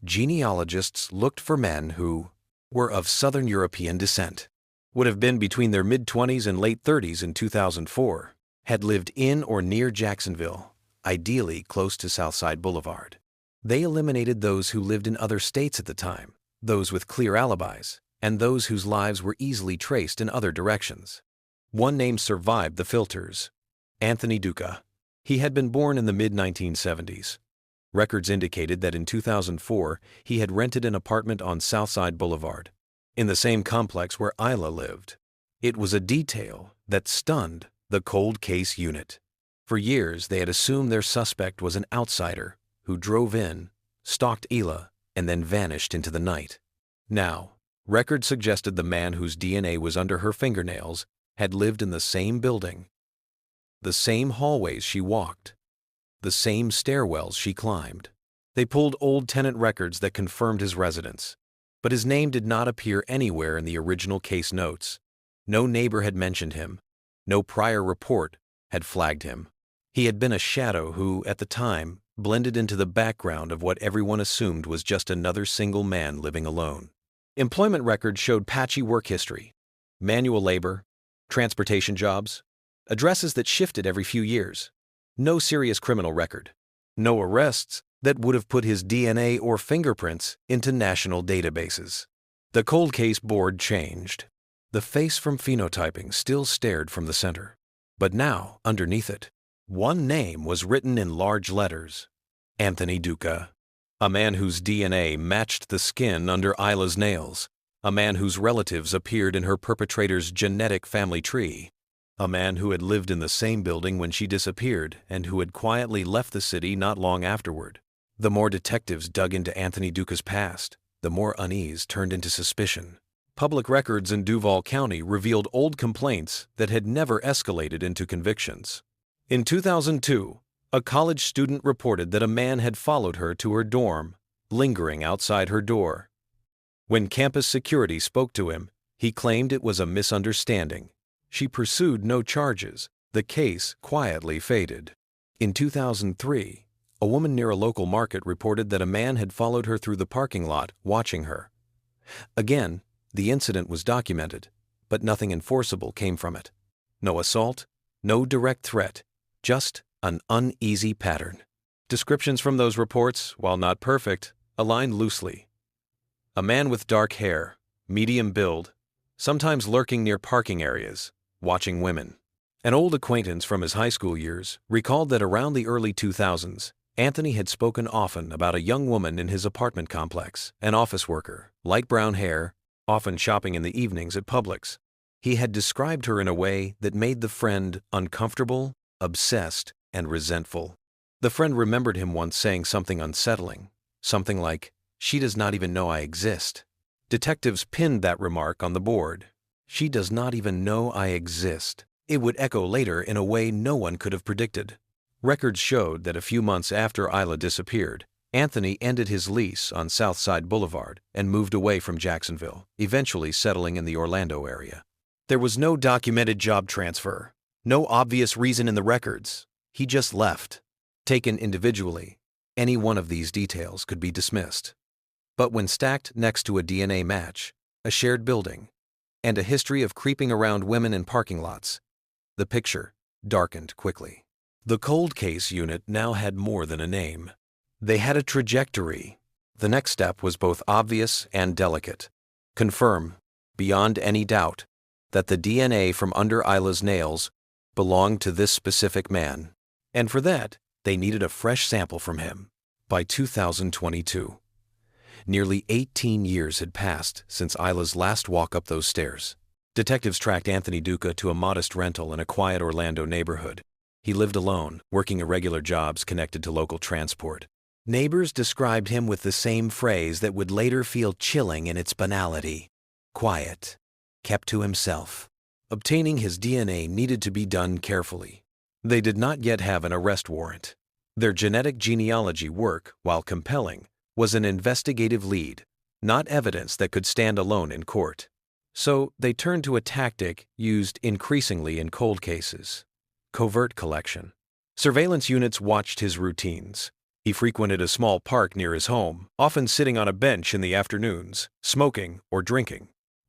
genealogists looked for men who were of Southern European descent. would have been between their mid-20s and late 30s in 2004, had lived in or near Jacksonville, ideally close to Southside Boulevard. They eliminated those who lived in other states at the time, those with clear alibis, and those whose lives were easily traced in other directions. One name survived the filters: Anthony Duca. He had been born in the mid-1970s. Records indicated that in 2004 he had rented an apartment on Southside Boulevard, in the same complex where Ila lived. It was a detail that stunned the cold case unit. For years they had assumed their suspect was an outsider who drove in, stalked Ila, and then vanished into the night. Now, records suggested the man whose DNA was under her fingernails had lived in the same building, the same hallways she walked, the same stairwells she climbed. They pulled old tenant records that confirmed his residence, but his name did not appear anywhere in the original case notes. No neighbor had mentioned him. No prior report had flagged him. He had been a shadow who, at the time, blended into the background of what everyone assumed was just another single man living alone. Employment records showed patchy work history, manual labor, transportation jobs, addresses that shifted every few years. No serious criminal record. No arrests that would have put his DNA or fingerprints into national databases. The cold case board changed. The face from phenotyping still stared from the center. But now, underneath it, one name was written in large letters: Anthony Duca. A man whose DNA matched the skin under Ila's nails. A man whose relatives appeared in her perpetrator's genetic family tree. A man who had lived in the same building when she disappeared and who had quietly left the city not long afterward. The more detectives dug into Anthony Duca's past, the more unease turned into suspicion. Public records in Duval County revealed old complaints that had never escalated into convictions. In 2002, a college student reported that a man had followed her to her dorm, lingering outside her door. When campus security spoke to him, he claimed it was a misunderstanding. She pursued no charges. The case quietly faded. In 2003, a woman near a local market reported that a man had followed her through the parking lot, watching her. Again, the incident was documented, but nothing enforceable came from it. No assault, no direct threat, just an uneasy pattern. Descriptions from those reports, while not perfect, aligned loosely. A man with dark hair, medium build, sometimes lurking near parking areas, watching women. An old acquaintance from his high school years recalled that around the early 2000s, Anthony had spoken often about a young woman in his apartment complex, an office worker, light brown hair, often shopping in the evenings at Publix. He had described her in a way that made the friend uncomfortable, obsessed, and resentful. The friend remembered him once saying something unsettling, something like, "She does not even know I exist." Detectives pinned that remark on the board. "She does not even know I exist." It would echo later in a way no one could have predicted. Records showed that a few months after Ila disappeared, Anthony ended his lease on Southside Boulevard and moved away from Jacksonville, eventually settling in the Orlando area. There was no documented job transfer, no obvious reason in the records. He just left. Taken individually, any one of these details could be dismissed. But when stacked next to a DNA match, a shared building, and a history of creeping around women in parking lots, the picture darkened quickly. The cold case unit now had more than a name. They had a trajectory. The next step was both obvious and delicate. Confirm, beyond any doubt, that the DNA from under Ila's nails belonged to this specific man. And for that, they needed a fresh sample from him. By 2022, nearly 18 years had passed since Ila's last walk up those stairs. Detectives tracked Anthony Duca to a modest rental in a quiet Orlando neighborhood. He lived alone, working irregular jobs connected to local transport. Neighbors described him with the same phrase that would later feel chilling in its banality: quiet, kept to himself. Obtaining his DNA needed to be done carefully. They did not yet have an arrest warrant. Their genetic genealogy work, while compelling, was an investigative lead, not evidence that could stand alone in court. So they turned to a tactic used increasingly in cold cases: covert collection. Surveillance units watched his routines. He frequented a small park near his home, often sitting on a bench in the afternoons, smoking or drinking.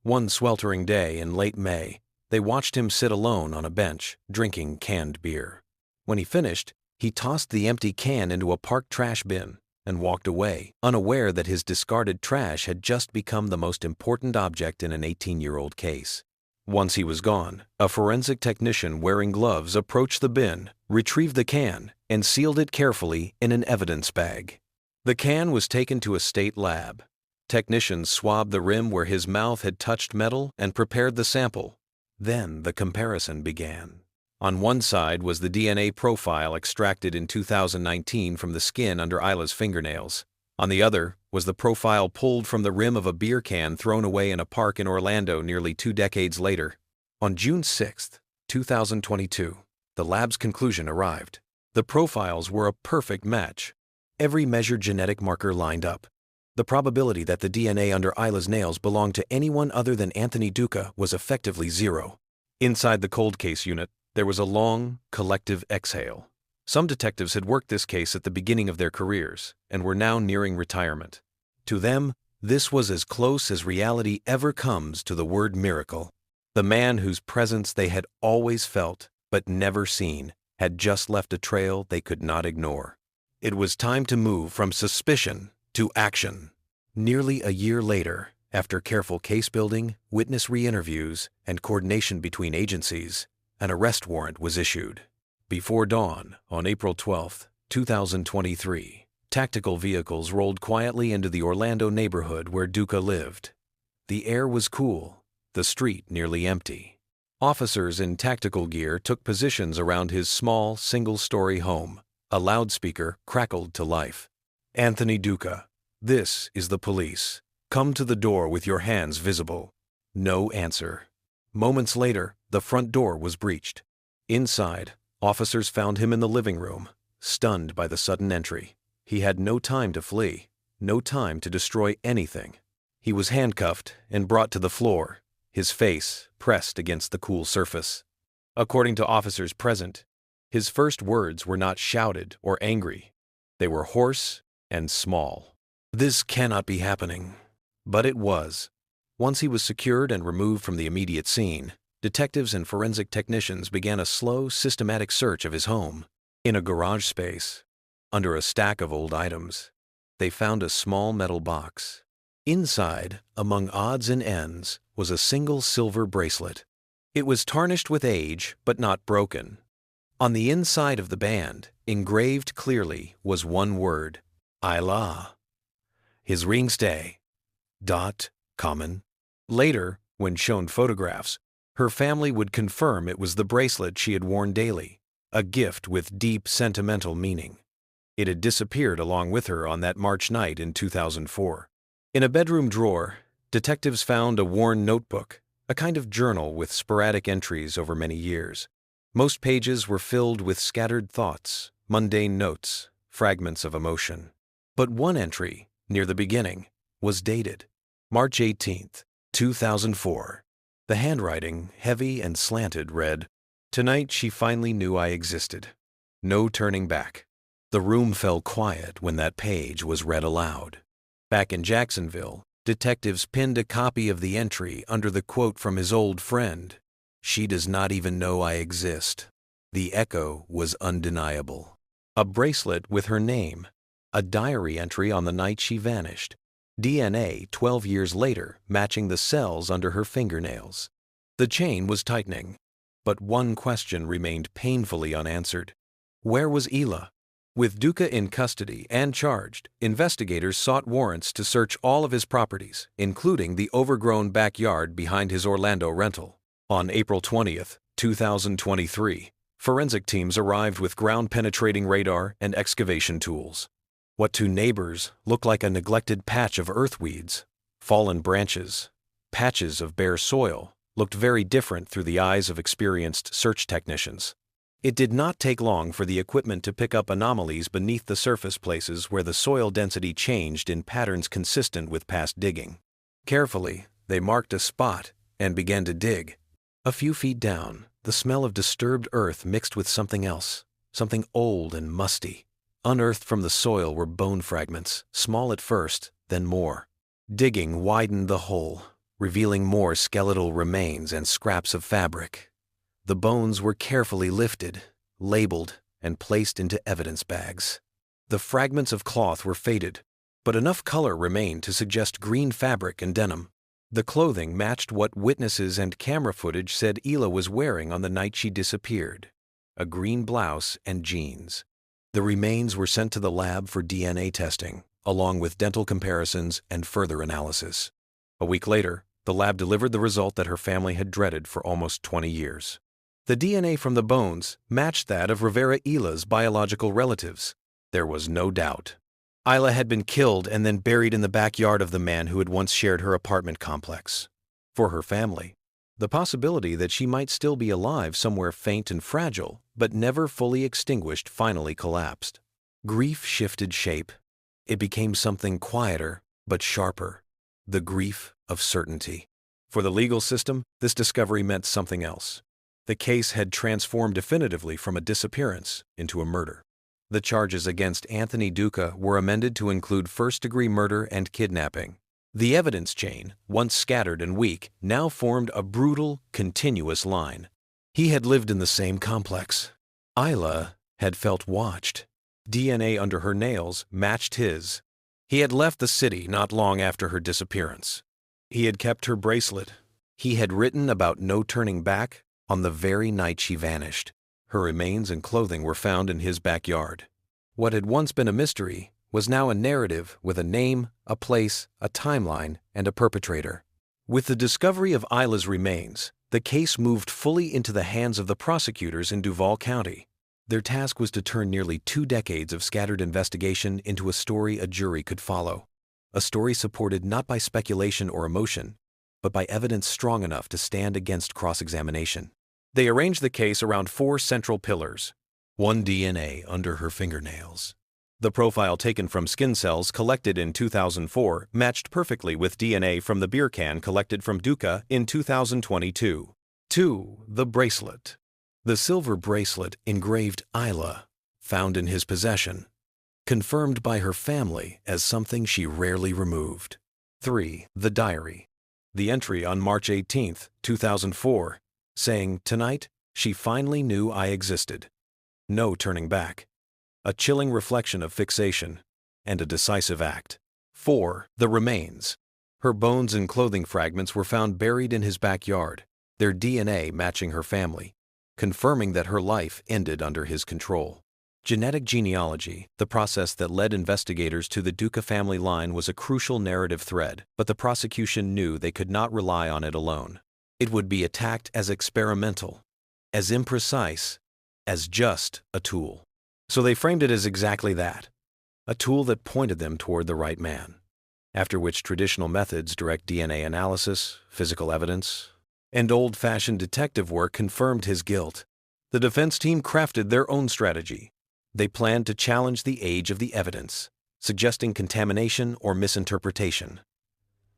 One sweltering day in late May, they watched him sit alone on a bench, drinking canned beer. When he finished, he tossed the empty can into a parked trash bin and walked away, unaware that his discarded trash had just become the most important object in an 18-year-old case. Once he was gone, a forensic technician wearing gloves approached the bin, retrieved the can, and sealed it carefully in an evidence bag. The can was taken to a state lab. Technicians swabbed the rim where his mouth had touched metal and prepared the sample. Then the comparison began. On one side was the DNA profile extracted in 2019 from the skin under Ila's fingernails. On the other was the profile pulled from the rim of a beer can thrown away in a park in Orlando nearly 2 decades later. On June 6, 2022, the lab's conclusion arrived. The profiles were a perfect match. Every measured genetic marker lined up. The probability that the DNA under Ila's nails belonged to anyone other than Anthony Duca was effectively zero. Inside the cold case unit, there was a long, collective exhale. Some detectives had worked this case at the beginning of their careers and were now nearing retirement. To them, this was as close as reality ever comes to the word miracle. The man whose presence they had always felt but never seen had just left a trail they could not ignore. It was time to move from suspicion to action. Nearly a year later, after careful case building, witness re-interviews, and coordination between agencies, an arrest warrant was issued. Before dawn, on April 12, 2023, tactical vehicles rolled quietly into the Orlando neighborhood where Duca lived. The air was cool, the street nearly empty. Officers in tactical gear took positions around his small, single-story home. A loudspeaker crackled to life. "Anthony Duca, this is the police. Come to the door with your hands visible." No answer. Moments later, the front door was breached. Inside, officers found him in the living room, stunned by the sudden entry. He had no time to flee, no time to destroy anything. He was handcuffed and brought to the floor, his face pressed against the cool surface. According to officers present, his first words were not shouted or angry. They were hoarse and small. This cannot be happening. But it was. Once he was secured and removed from the immediate scene, detectives and forensic technicians began a slow, systematic search of his home. In a garage space, under a stack of old items, they found a small metal box. Inside, among odds and ends, was a single silver bracelet. It was tarnished with age, but not broken. On the inside of the band, engraved clearly, was one word: Ila. His ring stay. Common. Later, when shown photographs, her family would confirm it was the bracelet she had worn daily, a gift with deep sentimental meaning. It had disappeared along with her on that March night in 2004. In a bedroom drawer, detectives found a worn notebook, a kind of journal with sporadic entries over many years. Most pages were filled with scattered thoughts, mundane notes, fragments of emotion. But one entry, near the beginning, was dated March 18, 2004. The handwriting, heavy and slanted, read, "Tonight she finally knew I existed. No turning back." The room fell quiet when that page was read aloud. Back in Jacksonville, detectives pinned a copy of the entry under the quote from his old friend, "She does not even know I exist." The echo was undeniable. A bracelet with her name, a diary entry on the night she vanished, DNA 12 years later matching the cells under her fingernails. The chain was tightening, but one question remained painfully unanswered. Where was Ila? With Duca in custody and charged, investigators sought warrants to search all of his properties, including the overgrown backyard behind his Orlando rental. On April 20, 2023, forensic teams arrived with ground-penetrating radar and excavation tools. What to neighbors looked like a neglected patch of earthweeds, fallen branches, patches of bare soil, looked very different through the eyes of experienced search technicians. It did not take long for the equipment to pick up anomalies beneath the surface, places where the soil density changed in patterns consistent with past digging. Carefully, they marked a spot and began to dig. A few feet down, the smell of disturbed earth mixed with something else, something old and musty. Unearthed from the soil were bone fragments, small at first, then more. Digging widened the hole. revealing more skeletal remains and scraps of fabric. The bones were carefully lifted, labeled, and placed into evidence bags. The fragments of cloth were faded, but enough color remained to suggest green fabric and denim. The clothing matched what witnesses and camera footage said Ila was wearing on the night she disappeared: a green blouse and jeans. The remains were sent to the lab for DNA testing, along with dental comparisons and further analysis. A week later, the lab delivered the result that her family had dreaded for almost 20 years. The DNA from the bones matched that of Rivera Ila's biological relatives. There was no doubt. Ila had been killed and then buried in the backyard of the man who had once shared her apartment complex. For her family, the possibility that she might still be alive somewhere faint and fragile, but never fully extinguished, finally collapsed. Grief shifted shape. It became something quieter, but sharper: the grief of certainty. For the legal system, this discovery meant something else. The case had transformed definitively from a disappearance into a murder. The charges against Anthony Duca were amended to include first-degree murder and kidnapping. The evidence chain, once scattered and weak, now formed a brutal, continuous line. He had lived in the same complex. Ila had felt watched. DNA under her nails matched his. He had left the city not long after her disappearance. He had kept her bracelet. He had written about no turning back on the very night she vanished. Her remains and clothing were found in his backyard. What had once been a mystery was now a narrative with a name, a place, a timeline, and a perpetrator. With the discovery of Ila's remains, the case moved fully into the hands of the prosecutors in Duval County. Their task was to turn nearly 2 decades of scattered investigation into a story a jury could follow. A story supported not by speculation or emotion, but by evidence strong enough to stand against cross-examination. They arranged the case around 4 central pillars. 1. DNA under her fingernails. The profile taken from skin cells collected in 2004 matched perfectly with DNA from the beer can collected from Duca in 2022. 2. The bracelet. The silver bracelet engraved Ila, found in his possession, confirmed by her family as something she rarely removed. 3. The diary. The entry on March 18, 2004, saying, "Tonight, she finally knew I existed. No turning back." A chilling reflection of fixation and a decisive act. 4. The remains. Her bones and clothing fragments were found buried in his backyard, their DNA matching her family, confirming that her life ended under his control. Genetic genealogy, the process that led investigators to the Duca family line, was a crucial narrative thread, but the prosecution knew they could not rely on it alone. It would be attacked as experimental, as imprecise, as just a tool. So they framed it as exactly that, a tool that pointed them toward the right man. After which traditional methods, direct DNA analysis, physical evidence, and old-fashioned detective work confirmed his guilt. The defense team crafted their own strategy. They planned to challenge the age of the evidence, suggesting contamination or misinterpretation.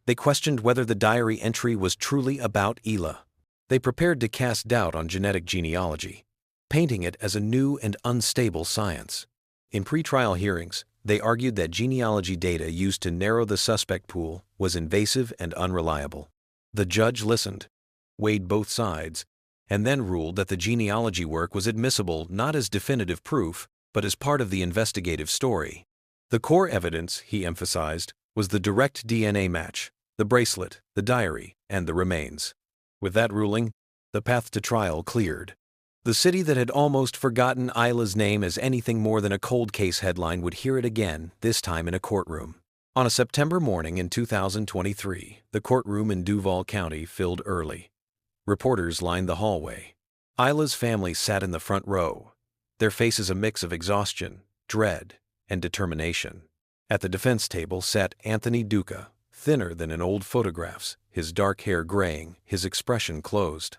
They questioned whether the diary entry was truly about Ila. They prepared to cast doubt on genetic genealogy, painting it as a new and unstable science. In pretrial hearings, they argued that genealogy data used to narrow the suspect pool was invasive and unreliable. The judge listened, weighed both sides, and then ruled that the genealogy work was admissible not as definitive proof, but as part of the investigative story. The core evidence, he emphasized, was the direct DNA match, the bracelet, the diary, and the remains. With that ruling, the path to trial cleared. The city that had almost forgotten Ila's name as anything more than a cold case headline would hear it again, this time in a courtroom. On a September morning in 2023, the courtroom in Duval County filled early. Reporters lined the hallway. Ila's family sat in the front row, their faces a mix of exhaustion, dread, and determination. At the defense table sat Anthony Duca, thinner than in old photographs, his dark hair graying, his expression closed.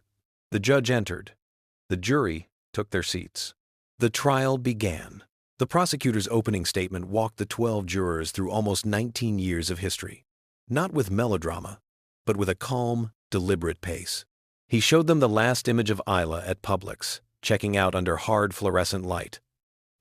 The judge entered. The jury took their seats. The trial began. The prosecutor's opening statement walked the 12 jurors through almost 19 years of history, not with melodrama, but with a calm, deliberate pace. He showed them the last image of Ila at Publix, checking out under hard fluorescent light.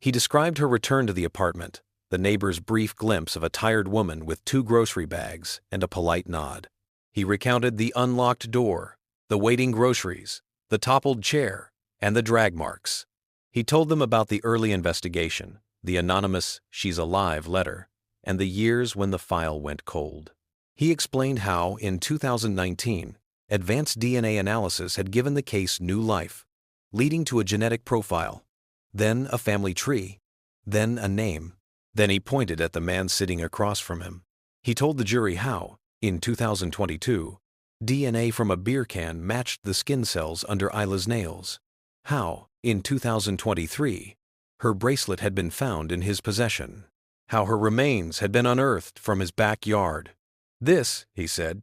He described her return to the apartment, the neighbor's brief glimpse of a tired woman with 2 grocery bags and a polite nod. He recounted the unlocked door, the waiting groceries, the toppled chair, and the drag marks. He told them about the early investigation, the anonymous "she's alive" letter, and the years when the file went cold. He explained how, in 2019, advanced DNA analysis had given the case new life, leading to a genetic profile, then a family tree, then a name. Then he pointed at the man sitting across from him. He told the jury how, in 2022, DNA from a beer can matched the skin cells under Ila's nails. How, in 2023, her bracelet had been found in his possession. How her remains had been unearthed from his backyard. This, he said,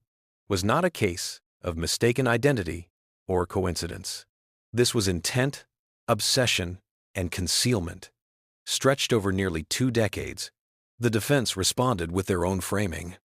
was not a case of mistaken identity or coincidence. This was intent, obsession, and concealment. Stretched over nearly 2 decades, the defense responded with their own framing.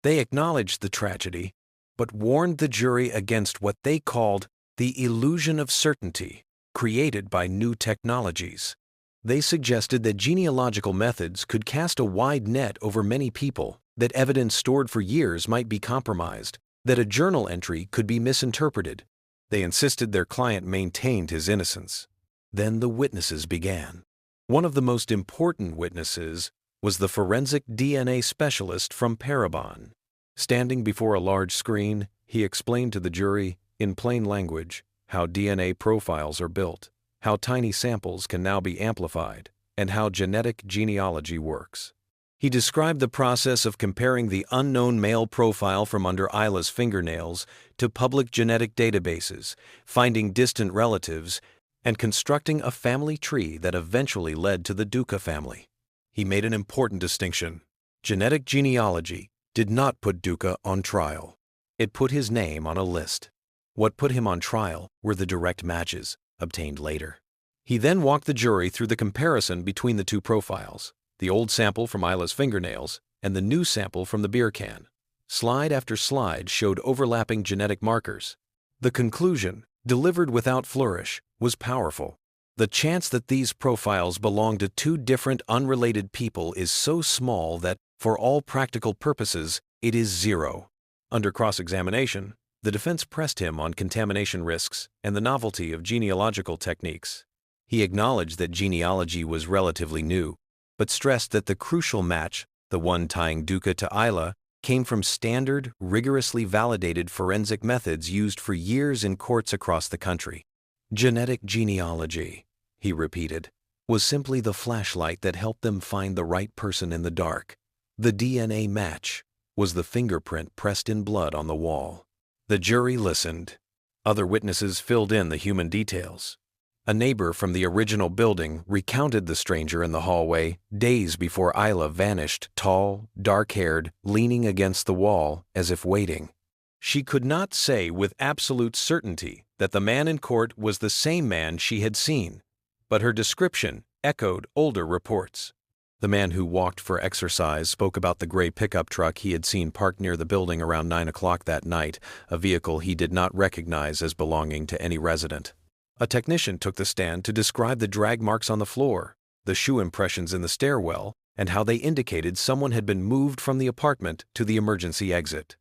They acknowledged the tragedy, but warned the jury against what they called the illusion of certainty created by new technologies. They suggested that genealogical methods could cast a wide net over many people, that evidence stored for years might be compromised, that a journal entry could be misinterpreted. They insisted their client maintained his innocence. Then the witnesses began. One of the most important witnesses was the forensic DNA specialist from Parabon. Standing before a large screen, he explained to the jury, in plain language, how DNA profiles are built, how tiny samples can now be amplified, and how genetic genealogy works. He described the process of comparing the unknown male profile from under Ila's fingernails to public genetic databases, finding distant relatives, and constructing a family tree that eventually led to the Duca family. He made an important distinction. Genetic genealogy did not put Duca on trial. It put his name on a list. What put him on trial were the direct matches, obtained later. He then walked the jury through the comparison between the two profiles, the old sample from Ila's fingernails and the new sample from the beer can. Slide after slide showed overlapping genetic markers. The conclusion, delivered without flourish, was powerful. The chance that these profiles belong to 2 different unrelated people is so small that, for all practical purposes, it is 0. Under cross-examination, the defense pressed him on contamination risks and the novelty of genealogical techniques. He acknowledged that genealogy was relatively new, but stressed that the crucial match, the one tying Duca to Ila, came from standard, rigorously validated forensic methods used for years in courts across the country. Genetic genealogy, he repeated, was simply the flashlight that helped them find the right person in the dark. The DNA match was the fingerprint pressed in blood on the wall. The jury listened. Other witnesses filled in the human details. A neighbor from the original building recounted the stranger in the hallway days before Ila vanished, tall, dark-haired, leaning against the wall as if waiting. She could not say with absolute certainty that the man in court was the same man she had seen, but her description echoed older reports. The man who walked for exercise spoke about the gray pickup truck he had seen parked near the building around 9 o'clock that night, a vehicle he did not recognize as belonging to any resident. A technician took the stand to describe the drag marks on the floor, the shoe impressions in the stairwell, and how they indicated someone had been moved from the apartment to the emergency exit.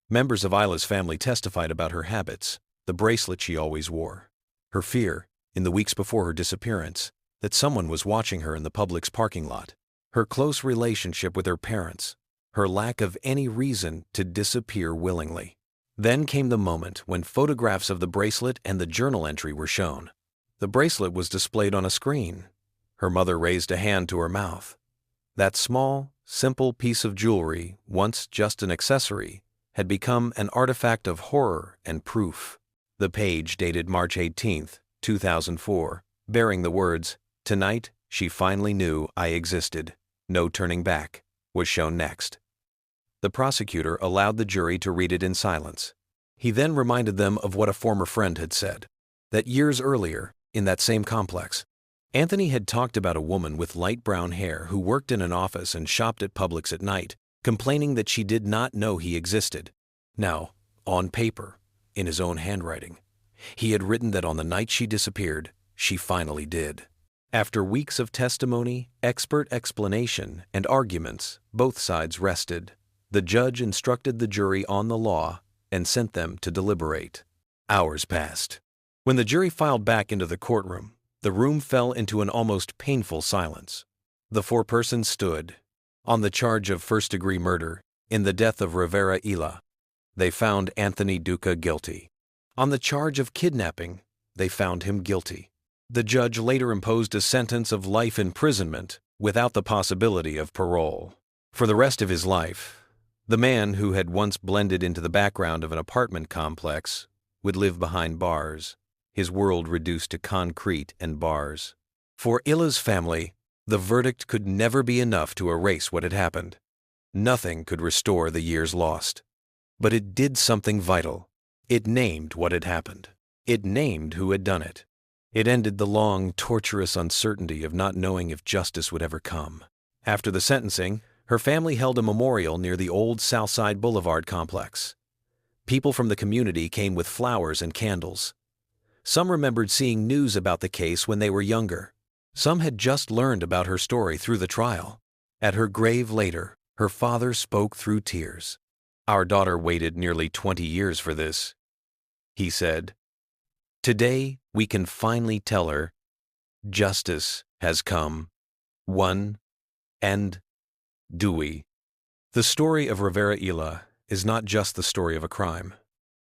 Members of Ila's family testified about her habits, the bracelet she always wore, her fear, in the weeks before her disappearance, that someone was watching her in the Publix parking lot, her close relationship with her parents, her lack of any reason to disappear willingly. Then came the moment when photographs of the bracelet and the journal entry were shown. The bracelet was displayed on a screen. Her mother raised a hand to her mouth. That small, simple piece of jewelry, once just an accessory, had become an artifact of horror and proof. The page, dated March 18, 2004, bearing the words, "Tonight, she finally knew I existed. No turning back," was shown next. The prosecutor allowed the jury to read it in silence. He then reminded them of what a former friend had said, that years earlier, in that same complex, Anthony had talked about a woman with light brown hair who worked in an office and shopped at Publix at night, complaining that she did not know he existed. Now, on paper, in his own handwriting, he had written that on the night she disappeared, she finally did. After weeks of testimony, expert explanation, and arguments, both sides rested. The judge instructed the jury on the law and sent them to deliberate. Hours passed. When the jury filed back into the courtroom, the room fell into an almost painful silence. The four persons stood. On the charge of first-degree murder, in the death of Rivera Ila, they found Anthony Duca guilty. On the charge of kidnapping, they found him guilty. The judge later imposed a sentence of life imprisonment without the possibility of parole. For the rest of his life, the man who had once blended into the background of an apartment complex would live behind bars, his world reduced to concrete and bars. For Ila's family, the verdict could never be enough to erase what had happened. Nothing could restore the years lost. But it did something vital. It named what had happened. It named who had done it. It ended the long, torturous uncertainty of not knowing if justice would ever come. After the sentencing, her family held a memorial near the old Southside Boulevard complex. People from the community came with flowers and candles. Some remembered seeing news about the case when they were younger. Some had just learned about her story through the trial. At her grave later, her father spoke through tears. "Our daughter waited nearly 20 years for this," he said. "Today, we can finally tell her, justice has come. One and do we?" The story of Rivera Ila is not just the story of a crime.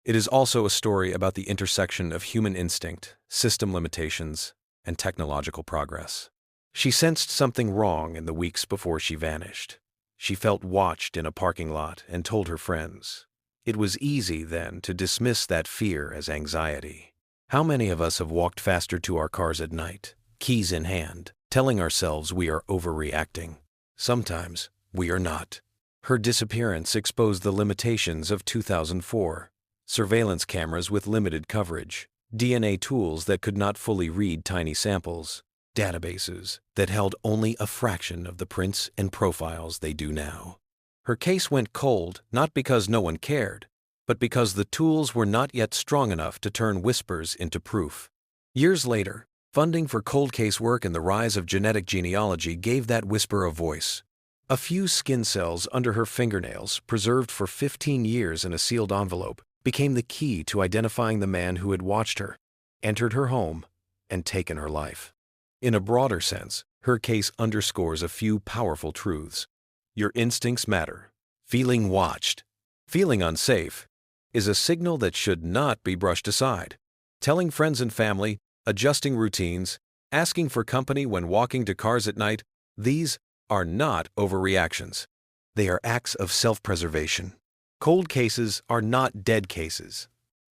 It is also a story about the intersection of human instinct, system limitations, and technological progress. She sensed something wrong in the weeks before she vanished. She felt watched in a parking lot and told her friends. It was easy then to dismiss that fear as anxiety. How many of us have walked faster to our cars at night, keys in hand, telling ourselves we are overreacting? Sometimes we are not. Her disappearance exposed the limitations of 2004. Surveillance cameras with limited coverage, DNA tools that could not fully read tiny samples, databases that held only a fraction of the prints and profiles they do now. Her case went cold not because no one cared, but because the tools were not yet strong enough to turn whispers into proof. Years later, funding for cold case work and the rise of genetic genealogy gave that whisper a voice. A few skin cells under her fingernails, preserved for 15 years in a sealed envelope, became the key to identifying the man who had watched her, entered her home, and taken her life. In a broader sense, her case underscores a few powerful truths. Your instincts matter. Feeling watched, feeling unsafe, is a signal that should not be brushed aside. Telling friends and family, adjusting routines, asking for company when walking to cars at night, these are not overreactions. They are acts of self-preservation. Cold cases are not dead cases.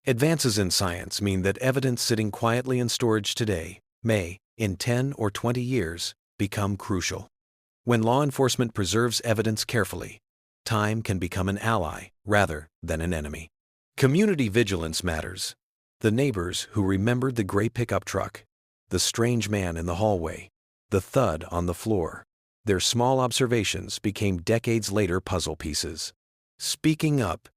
Advances in science mean that evidence sitting quietly in storage today may, in 10 or 20 years, become crucial. When law enforcement preserves evidence carefully, time can become an ally rather than an enemy. Community vigilance matters. The neighbors who remembered the gray pickup truck, the strange man in the hallway, the thud on the floor, their small observations became decades later puzzle pieces. Speaking up,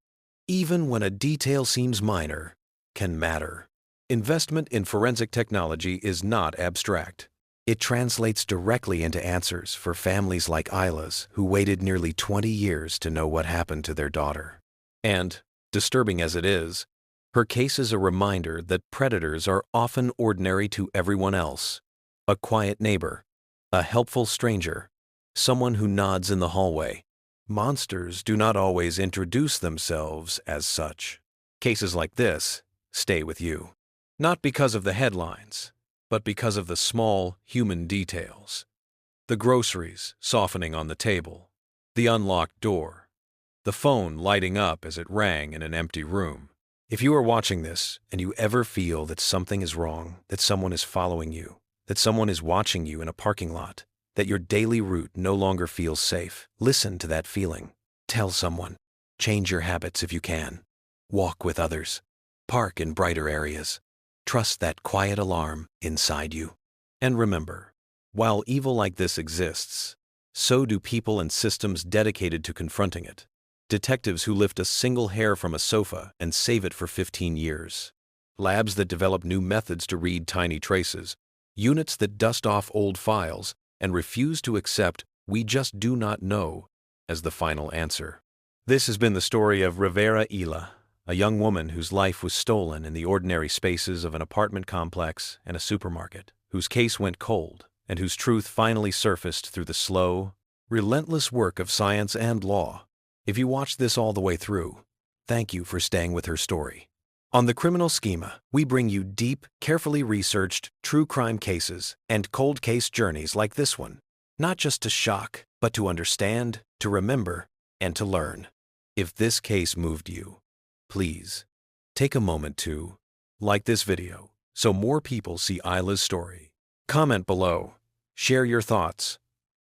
even when a detail seems minor, can matter. Investment in forensic technology is not abstract. It translates directly into answers for families like Ila's who waited nearly 20 years to know what happened to their daughter. And, disturbing as it is, her case is a reminder that predators are often ordinary to everyone else. A quiet neighbor, a helpful stranger, someone who nods in the hallway. Monsters do not always introduce themselves as such. Cases like this stay with you, not because of the headlines, but because of the small human details. The groceries softening on the table, the unlocked door, the phone lighting up as it rang in an empty room. If you are watching this and you ever feel that something is wrong, that someone is following you, that someone is watching you in a parking lot, that your daily route no longer feels safe, listen to that feeling. Tell someone. Change your habits if you can. Walk with others. Park in brighter areas. Trust that quiet alarm inside you. And remember, while evil like this exists, so do people and systems dedicated to confronting it. Detectives who lift a single hair from a sofa and save it for 15 years. Labs that develop new methods to read tiny traces. Units that dust off old files and refuse to accept "we just do not know" as the final answer. This has been the story of Rivera Ila, a young woman whose life was stolen in the ordinary spaces of an apartment complex and a supermarket, whose case went cold, and whose truth finally surfaced through the slow, relentless work of science and law. If you watched this all the way through, thank you for staying with her story. On the Criminal Schema, we bring you deep, carefully researched, true crime cases and cold case journeys like this one, not just to shock, but to understand, to remember, and to learn. If this case moved you, please take a moment to like this video so more people see Ila's story. Comment below, share your thoughts.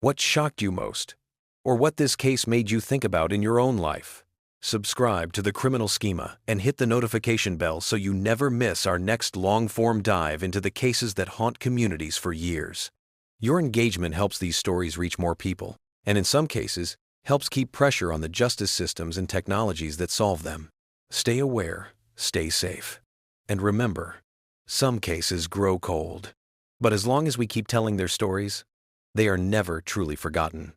What shocked you most? Or what this case made you think about in your own life? Subscribe to the Criminal Schema and hit the notification bell so you never miss our next long-form dive into the cases that haunt communities for years. Your engagement helps these stories reach more people, and in some cases, helps keep pressure on the justice systems and technologies that solve them. Stay aware, stay safe, and remember, some cases grow cold. But as long as we keep telling their stories, they are never truly forgotten.